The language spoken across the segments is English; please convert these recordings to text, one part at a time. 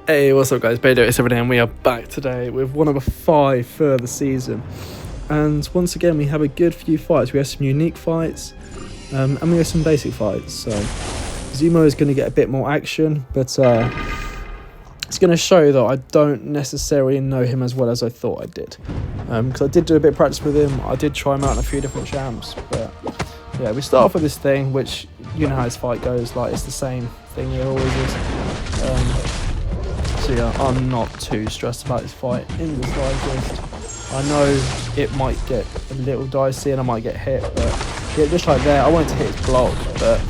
Hey, what's up guys, Bader, it's everyday and we are back today with one of the 5 for the season. And once again we have a good few fights. We have some unique fights and we have some basic fights. So Zemo is going to get a bit more action, but it's going to show that I don't necessarily know him as well as I thought I did. Because I did do a bit of practice with him, I did try him out in a few different champs, but yeah, we start off with this thing, which you know how this fight goes, like it's the same thing it always is. So yeah, I'm not too stressed about this fight in the slightest. I know it might get a little dicey and I might get hit, but yeah, just like there, I wanted to hit his block, but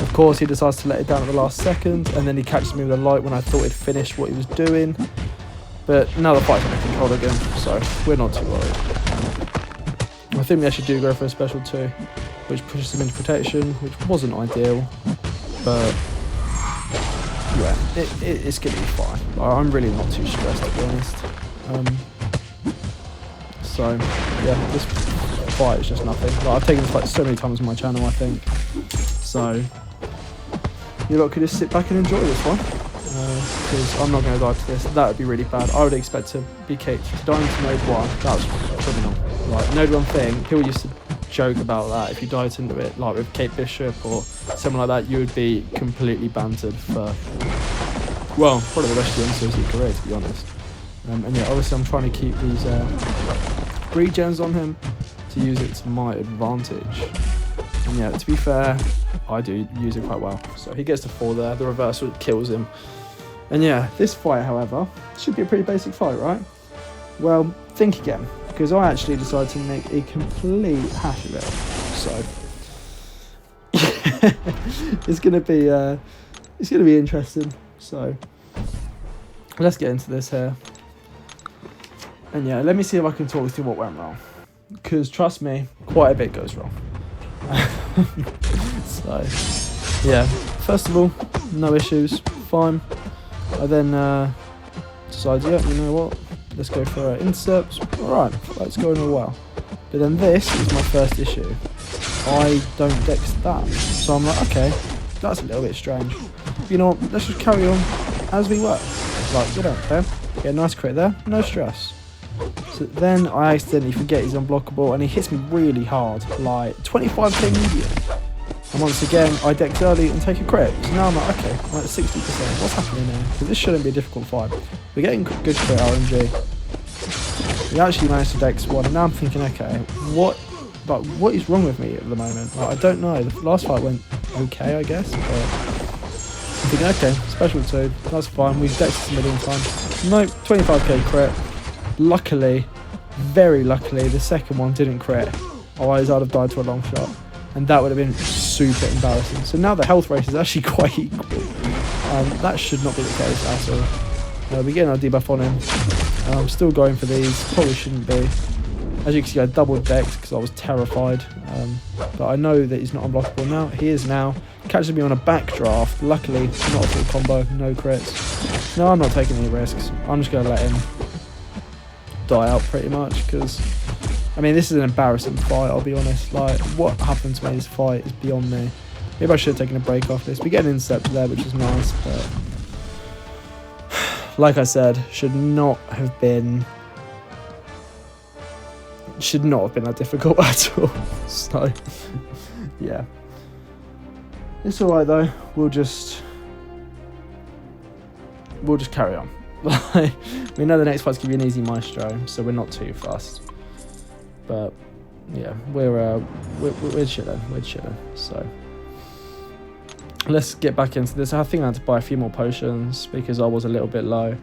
of course he decides to let it down at the last second, and then he catches me with a light when I thought he'd finished what he was doing. But now the fight's under control again, so we're not too worried. I think we actually do go for a special 2, which pushes him into protection, which wasn't ideal, but yeah, it's going to be fine. I'm really not too stressed, to be honest. So yeah, this fight is just nothing. Like, I've taken this fight so many times on my channel, I think. So you lot could just sit back and enjoy this one, because I'm not going to die to this. That would be really bad. I would expect to be kicked. To die into Node 1, that was criminal. Like, Node 1 thing, people used to joke about that. If you died into it, like with Kate Bishop or someone like that, you would be completely bantered for, well, probably the rest of your MCOC career, to be honest. And yeah, obviously I'm trying to keep these regens on him to use it to my advantage. And yeah, to be fair, I do use it quite well. So he gets to 4 there, the reversal kills him. And yeah, this fight, however, should be a pretty basic fight, right? Well, think again, because I actually decided to make a complete hash of it. So it's gonna be interesting. So let's get into this here. And yeah, let me see if I can talk through what went wrong, because trust me, quite a bit goes wrong. So yeah, first of all, no issues, fine. I then decided, yeah, you know what, let's go for intercepts. Alright, that's going all well. But then this is my first issue. I don't dex that. So I'm like, okay, that's a little bit strange. You know what, let's just carry on as we were. Like, we don't care. Get a nice crit there, no stress. So then I accidentally forget he's unblockable and he hits me really hard, like 25k medium. And once again, I dex early and take a crit. So now I'm like, okay, I'm at 60%. What's happening here? Because this shouldn't be a difficult fight. We're getting good crit RNG. We actually managed to dex 1, and now I'm thinking, okay, what is wrong with me at the moment? Like, I don't know. The last fight went okay, I guess, but I'm thinking, okay, special 2, that's fine. We've dexed a million times. Nope, 25k crit. Luckily, very luckily, the second one didn't crit. Otherwise, I'd have died to a long shot, and that would have been super embarrassing. So now the health rate is actually quite equal. That should not be the case at all. We're getting our debuff on him. I'm still going for these. Probably shouldn't be. As you can see, I doubled dex because I was terrified. But I know that he's not unblockable now. He is now. Catches me on a backdraft. Luckily, not a full combo. No crits. No, I'm not taking any risks. I'm just going to let him die out pretty much, because I mean, this is an embarrassing fight, I'll be honest. Like, what happened to me in this fight is beyond me. Maybe I should have taken a break off this. We get an intercept there, which is nice, but like I said, should not have been that difficult at all. So yeah, it's alright though. We'll just carry on. We know the next fight's gonna be an easy Maestro, so we're not too fussed. But yeah, we're chilling. We're chilling. So let's get back into this. I think I had to buy a few more potions because I was a little bit low.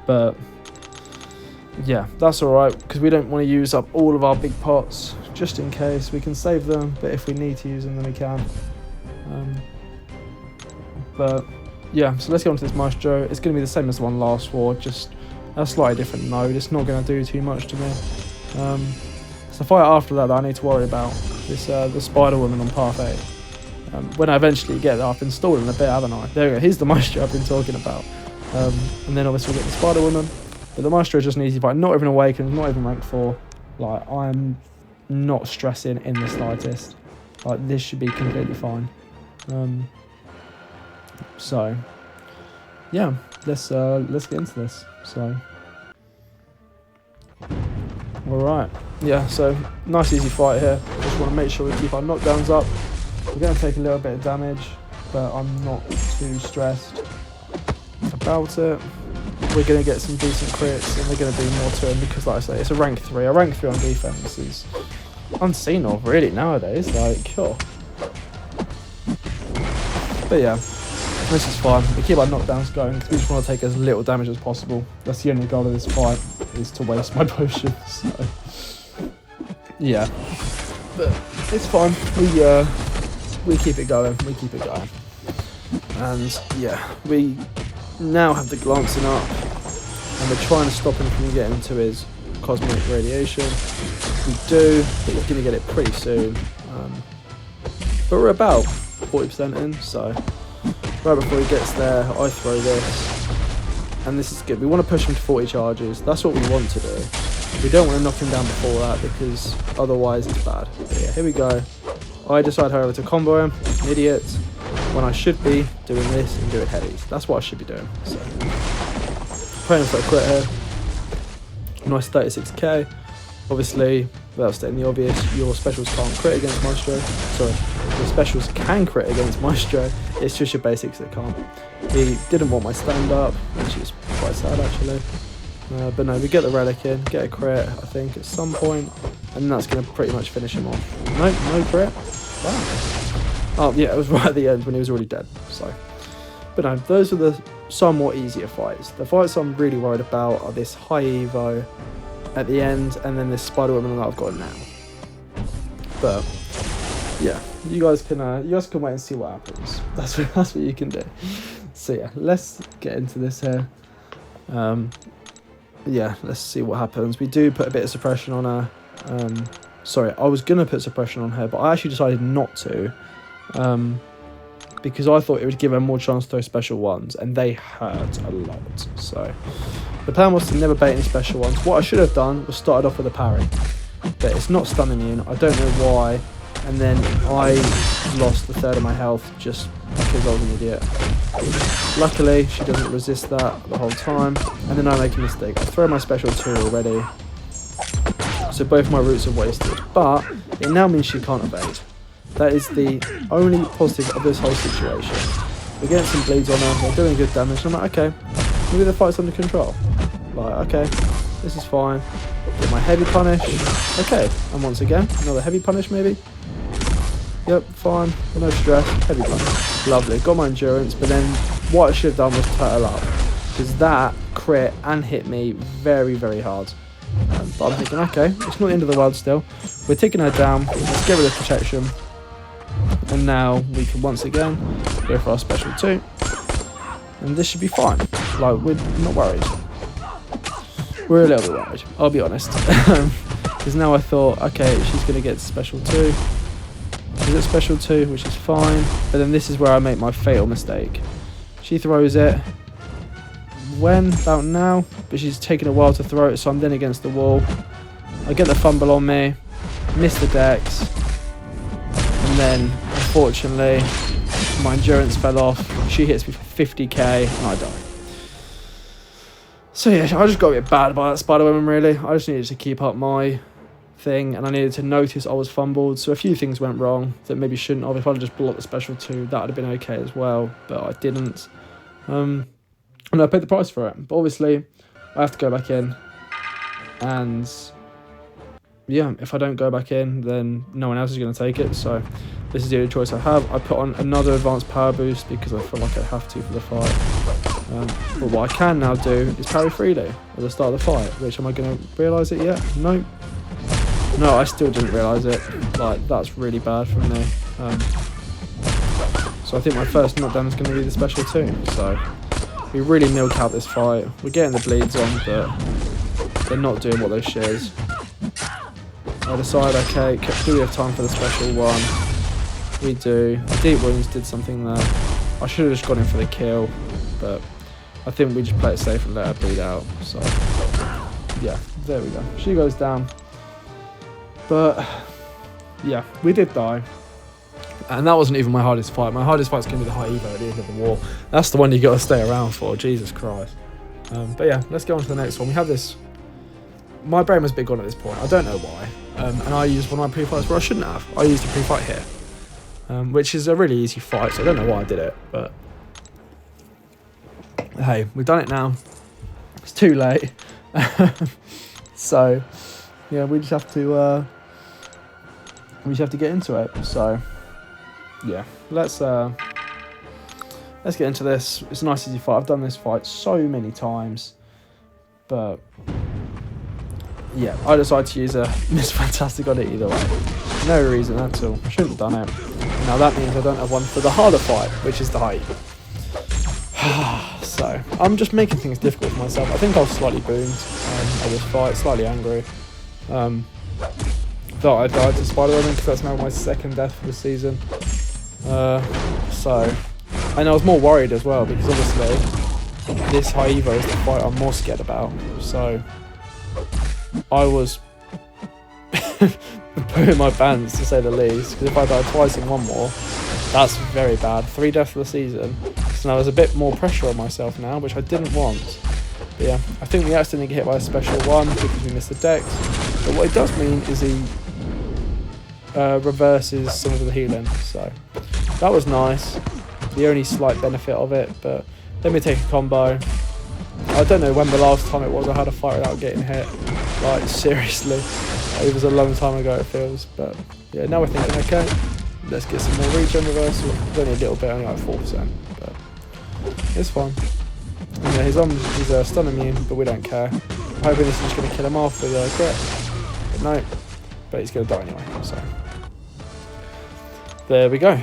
But yeah, that's alright, because we don't want to use up all of our big pots, just in case. We can save them, but if we need to use them, then we can. But yeah, so let's go on to this Maestro. It's going to be the same as the one last war, just a slightly different node. It's not going to do too much to me. It's the fight after that I need to worry about. This the Spiderwoman on path 8. When I eventually get that, I've installed in a bit, haven't I? There we go. Here's the Maestro I've been talking about. And then obviously we'll get the Spiderwoman. But the Maestro is just an easy fight. Not even Awakened, not even rank 4. Like, I'm not stressing in the slightest. Like, this should be completely fine. So yeah, let's get into this. So alright. Yeah, so nice easy fight here. Just want to make sure we keep our knockdowns up. We're going to take a little bit of damage, but I'm not too stressed about it. We're going to get some decent crits, and they're going to do more to him because, like I say, it's a rank 3. A rank 3 on defense is unseen of, really, nowadays. Like, oh. But yeah, this is fine. We keep our knockdowns going because we just want to take as little damage as possible. That's the only goal of this fight, is to waste my potions. So yeah, but it's fine. We keep it going. We keep it going. And yeah, we now have the glancing up, and we're trying to stop him from getting to his cosmic radiation. We do, but we're going to get it pretty soon. But we're about 40% in, so right before he gets there, I throw this, and this is good. We want to push him to 40 charges. That's what we want to do. We don't want to knock him down before that because otherwise it's bad. But yeah, here we go. I decide, however, to combo him. I'm an idiot. When I should be doing this and doing heavies. That's what I should be doing. So praying for a crit here. Nice 36k. Obviously, without stating the obvious, your specials can't crit against Maestro. Sorry, your specials can crit against Maestro. It's just your basics that can't. He didn't want my stand up, which is quite sad actually. But no, we get the relic in, get a crit, I think, at some point, and that's going to pretty much finish him off. Nope, no crit. Wow. Oh, yeah, it was right at the end when he was already dead. So, but no, those are the somewhat easier fights. The fights I'm really worried about are this high evo at the end, and then this Spiderwoman that I've got now. But yeah, you guys can wait and see what happens. That's what you can do. So yeah, let's get into this here. Yeah, let's see what happens. We do put a bit of suppression on her. Sorry, I was going to put suppression on her, but I actually decided not to. Because I thought it would give her more chance to throw special ones, and they hurt a lot. So the plan was to never bait any special ones. What I should have done was started off with a parry. But it's not stun immune. I don't know why. And then I lost a third of my health just because I was an idiot. Luckily, she doesn't resist that the whole time. And then I make a mistake. I throw my special 2 already. So both my roots are wasted. But it now means she can't evade. That is the only positive of this whole situation. We're getting some bleeds on her. We're doing good damage. And I'm like, okay, maybe the fight's under control. Like, okay, this is fine. Get my heavy punish. Okay, and once again, another heavy punish maybe. Yep, fine, no stress, heavy punish. Lovely, got my endurance, but then what I should have done was turtle up. Because that crit and hit me very, very hard. But I'm thinking, okay, it's not the end of the world still. We're taking her down, let's get rid of protection. And now we can once again go for our special 2. And this should be fine. Like, we're not worried. We're a little bit worried, I'll be honest. Because now I thought, okay, she's going to get special 2. She's at special 2, which is fine. But then this is where I make my fatal mistake. She throws it. When? About now. But she's taking a while to throw it, so I'm then against the wall. I get the fumble on me. Miss the dex. And then, unfortunately, my endurance fell off. She hits me for 50k, and I die. So yeah, I just got a bit bad by that Spiderwoman, really. I just needed to keep up my thing, and I needed to notice I was fumbled. So a few things went wrong that maybe shouldn't have. If I'd just blocked the special 2, that would have been okay as well, but I didn't. And I paid the price for it. But obviously, I have to go back in. And yeah, if I don't go back in, then no one else is going to take it. So this is the only choice I have. I put on another advanced power boost because I feel like I have to for the fight. But what I can now do is parry freely at the start of the fight. Which, am I going to realise it yet? Nope. No, I still didn't realise it. Like, that's really bad from me. So I think my first knockdown is going to be the special 2. So we really milk out this fight. We're getting the bleeds on, but they're not doing what they should. I decide, okay, do we have time for the special 1? We do. Deep wounds did something there. I should have just gone in for the kill, but I think we just play it safe and let her bleed out. So yeah, there we go. She goes down. But yeah, we did die. And that wasn't even my hardest fight. My hardest fight's going to be the high evo at the end of the war. That's the one you got to stay around for. Jesus Christ. But yeah, let's go on to the next one. We have this. My brain was big on at this point. I don't know why. And I used one of my pre-fights where I shouldn't have. I used a pre-fight here, which is a really easy fight. So I don't know why I did it, but hey, we've done it now. It's too late. So yeah, we just have to get into it. So yeah, let's get into this. It's a nice easy fight. I've done this fight so many times, but yeah, I decided to use a Miss Fantastic on it either way. No reason at all. I shouldn't have done it. Now that means I don't have one for the harder fight, which is the height. So I'm just making things difficult for myself. I think I was slightly boomed at this fight, slightly angry. Thought I died to Spiderwoman because that's now my second death for the season. And I was more worried as well because obviously this high evo is the fight I'm more scared about. So I was putting my pants, to say the least, because if I die twice in one war, that's very bad. 3 deaths for the season. So now there's a bit more pressure on myself now, which I didn't want. But yeah, I think we accidentally get hit by a special one because we missed the dex. But what it does mean is he reverses some of the healing. So that was nice. The only slight benefit of it. But let me take a combo. I don't know when the last time it was I had a fight without getting hit. Like, seriously. It was a long time ago, it feels. But yeah, now we're thinking, okay, let's get some more regen reversal. It's only a little bit, only like 4%. But it's fine. And yeah, he's stun immune, but we don't care. I'm hoping this is just going to kill him off with a crit. But no. But he's going to die anyway, so. There we go.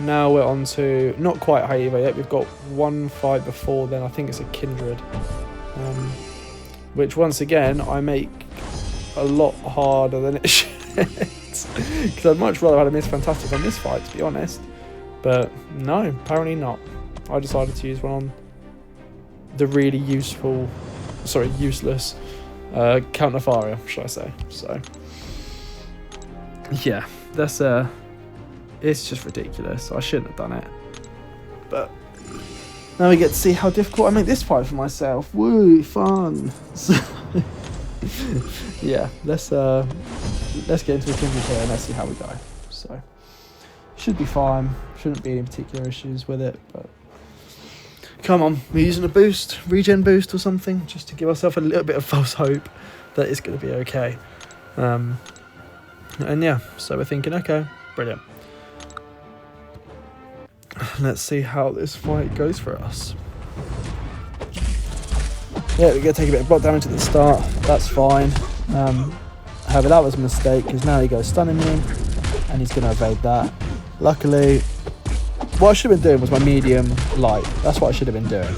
Now we're on to, not quite high evo yet, we've got one fight before then, I think it's a Kindred. Which once again, I make a lot harder than it should. Because I'd much rather have a Miss Fantastic on this fight, to be honest. But no, apparently not. I decided to use one on the really useless counter-faria, should I say. So, yeah, that's it's just ridiculous. I shouldn't have done it. But now we get to see how difficult I make this fight for myself. Woo, fun. So, yeah, let's get into the Kindred here and let's see how we go. So, should be fine. Shouldn't be any particular issues with it, but come on, we're using a boost, regen boost or something, just to give ourselves a little bit of false hope that it's going to be okay. And yeah, so we're thinking, okay, brilliant. Let's see how this fight goes for us. Yeah, we're going to take a bit of block damage at the start. That's fine. However, that was a mistake because now he goes stun immune and he's going to evade that. Luckily, what I should have been doing was my medium light. That's what I should have been doing.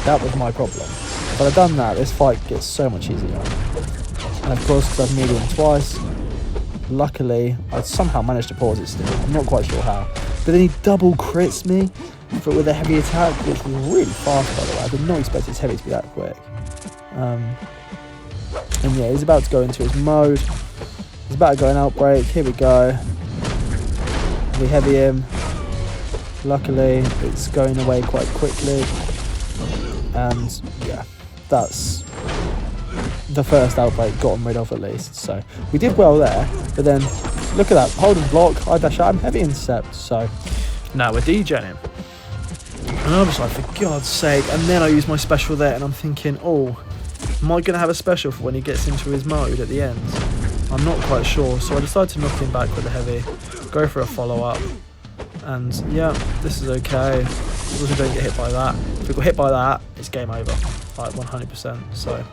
That was my problem. But I've done that. This fight gets so much easier. And of course, because I've medium twice, luckily, I somehow managed to pause it still. I'm not quite sure how. But then he double crits me with a heavy attack, which was really fast, by the way. I did not expect his heavy to be that quick. And yeah, he's about to go into his mode. He's about to go in outbreak. Here we go. We heavy him. Luckily, it's going away quite quickly. And yeah, that's the first outbreak got him rid of at least. So we did well there. But then, look at that. Hold and block, high dash out, and heavy intercept. So now we're degenning. And I was like, for God's sake. And then I used my special there, and I'm thinking, oh, am I going to have a special for when he gets into his mode at the end? I'm not quite sure. So I decided to knock him back with a heavy, go for a follow-up. And yeah, this is okay. As long as we don't get hit by that. If we got hit by that, it's game over. Like 100%. So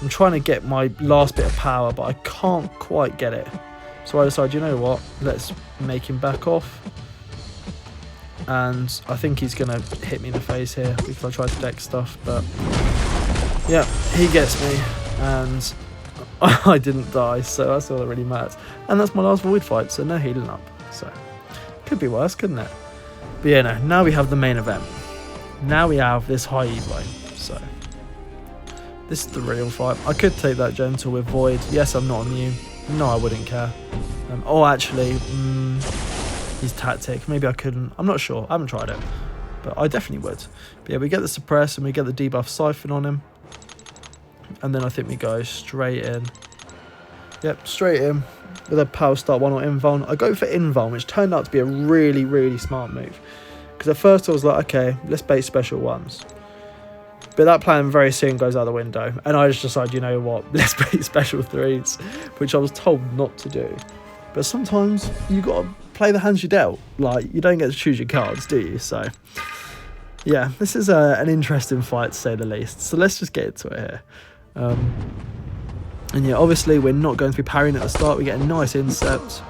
I'm trying to get my last bit of power, but I can't quite get it. So I decided, you know what? Let's make him back off. And I think he's going to hit me in the face here because I tried to deck stuff. But yeah, he gets me. And I didn't die. So that's all that really matters. And that's my last void fight. So no healing up. So could be worse, couldn't it? But yeah, no. Now we have the main event. Now we have this high evo. So this is the real fight. I could take that gentle with void. Yes, I'm not immune. No, I wouldn't care. Oh, actually, his tactic. Maybe I couldn't. I'm not sure. I haven't tried it. But I definitely would. But yeah, we get the suppress and we get the debuff siphon on him. And then I think we go straight in. Yep, straight in with a power start 1 or invuln. I go for invuln, which turned out to be a really, really smart move. Because at first I was like, okay, let's bait special 1s. But that plan very soon goes out the window. And I just decided, you know what, let's bait special 3s, which I was told not to do. But sometimes you got to play the hands you dealt. Like, you don't get to choose your cards, do you? So, yeah, this is an interesting fight, to say the least. So let's just get into it here. And yeah, obviously we're not going to be parrying at the start. We get a nice incept.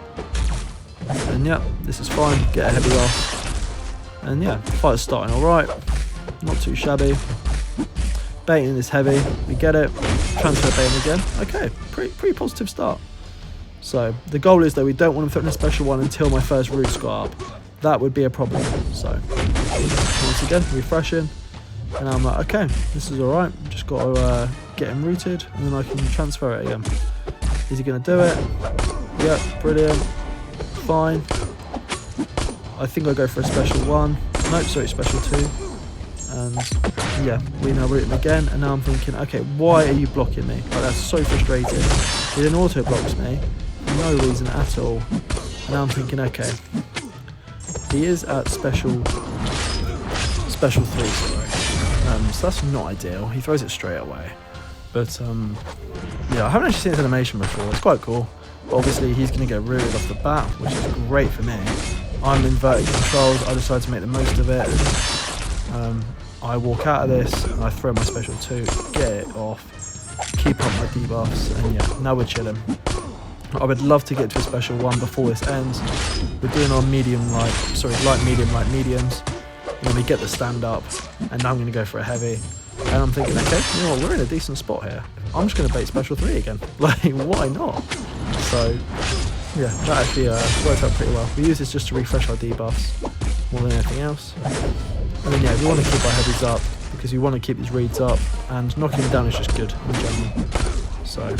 And yeah, this is fine. Get a heavy off. And yeah, fight's starting alright. Not too shabby. Baiting this heavy. We get it. Transfer baiting again. Okay, pretty positive start. So the goal is that we don't want him putting a special 1 until my first root's got up. That would be a problem. So once again, refreshing. And I'm like, okay, this is alright. Just got to get him rooted, and then I can transfer it again. Is he going to do it? Yep, brilliant. Fine. I think I go for a special 1. Nope, sorry, special 2. And yeah, we now root him again. And now I'm thinking, okay, why are you blocking me? Like, that's so frustrating. He then auto blocks me for no reason at all. And now I'm thinking, okay, he is at special 3, sorry. So that's not ideal. He throws it straight away. But yeah, I haven't actually seen this animation before. It's quite cool. But obviously he's going to get rooted off the bat, which is great for me. I'm inverted controls. I decide to make the most of it. I walk out of this and I throw my special 2, get it off, keep up my debuffs, and yeah, now we're chilling. I would love to get to a special 1 before this ends. We're doing our light medium, light mediums. And then we get the stand up, and now I'm going to go for a heavy. And I'm thinking, okay, you know what, we're in a decent spot here. I'm just going to bait special 3 again. Like, why not? So, yeah, that actually worked out pretty well. We use this just to refresh our debuffs more than anything else. And then, yeah, we want to keep our heavies up because we want to keep these reads up, and knocking them down is just good in general. So,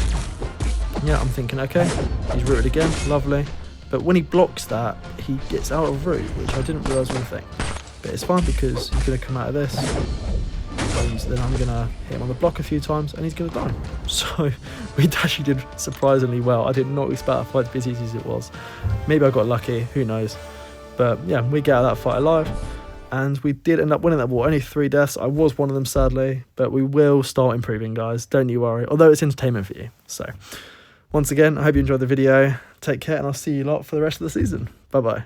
yeah, I'm thinking, okay, he's rooted again, lovely. But when he blocks that, he gets out of root, which I didn't realise was a thing. But it's fine because he's going to come out of this, and then I'm going to hit him on the block a few times, and he's going to die. So we actually did surprisingly well. I did not expect a fight to be as easy as it was. Maybe I got lucky, who knows. But yeah, we get out of that fight alive, and we did end up winning that war. Only 3 deaths. I was one of them, sadly, but we will start improving, guys. Don't you worry, although it's entertainment for you. So once again, I hope you enjoyed the video. Take care, and I'll see you lot for the rest of the season. Bye-bye.